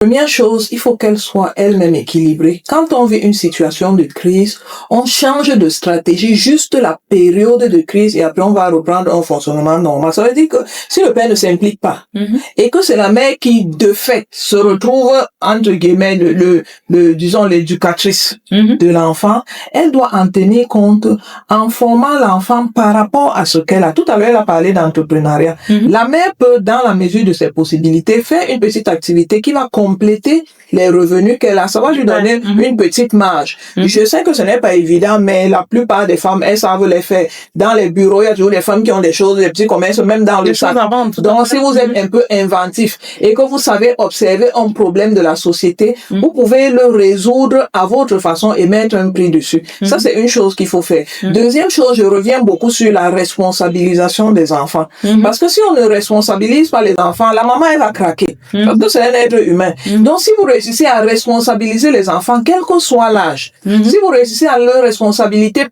Première chose, il faut qu'elle soit elle-même équilibrée. Quand on vit une situation de crise, on change de stratégie juste la période de crise et après on va reprendre un fonctionnement normal. Ça veut dire que si le père ne s'implique pas et que c'est la mère qui, de fait, se retrouve, entre guillemets, disons, l'éducatrice de l'enfant, elle doit en tenir compte en formant l'enfant par rapport à ce qu'elle a. Tout à l'heure, elle a parlé d'entrepreneuriat. La mère peut, dans la mesure de ses possibilités, faire une petite activité qui va compléter les revenus qu'elle a. Ça va lui donner une petite marge. Je sais que ce n'est pas évident, mais la plupart des femmes, elles savent les faire. Dans les bureaux, il y a toujours des femmes qui ont des choses, des petits commerces, même dans le sac. Donc, si vous êtes un peu inventif et que vous savez observer un problème de la société, vous pouvez le résoudre à votre façon et mettre un prix dessus. Ça, c'est une chose qu'il faut faire. Deuxième chose, je reviens beaucoup sur la responsabilisation des enfants. Parce que si on ne responsabilise pas les enfants, la maman, elle va craquer. Parce que c'est un être humain. Donc, si vous réussissez à responsabiliser les enfants, quel que soit l'âge, si vous réussissez à leur responsabiliser,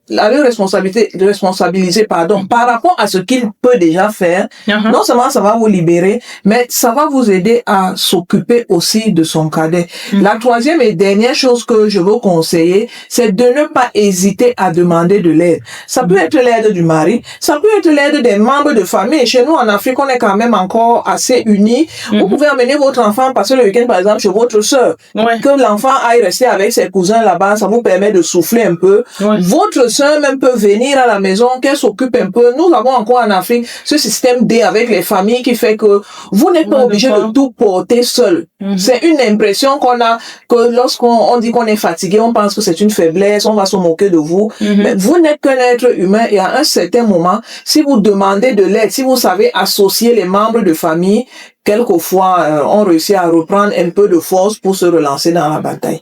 par rapport à ce qu'il peut déjà faire, non seulement ça va vous libérer, mais ça va vous aider à s'occuper aussi de son cadet. La troisième et dernière chose que je veux conseiller, c'est de ne pas hésiter à demander de l'aide. Ça peut être l'aide du mari, ça peut être l'aide des membres de famille. Chez nous, en Afrique, on est quand même encore assez unis. Vous pouvez amener votre enfant passer le week-end, par exemple, chez votre sœur. Que l'enfant aille rester avec ses cousins là-bas, ça vous permet de souffler un peu. Votre sœur même peut venir à la maison, qu'elle s'occupe un peu. Nous avons encore en Afrique ce système D avec les familles qui fait que vous n'êtes pas obligé de tout porter seul. C'est une impression qu'on a, que lorsqu'on dit qu'on est fatigué, on pense que c'est une faiblesse, on va se moquer de vous. Mais vous n'êtes qu'un être humain et à un certain moment, si vous demandez de l'aide, si vous savez associer les membres de famille, quelquefois, on réussit à reprendre un peu de force pour se relancer dans la bataille.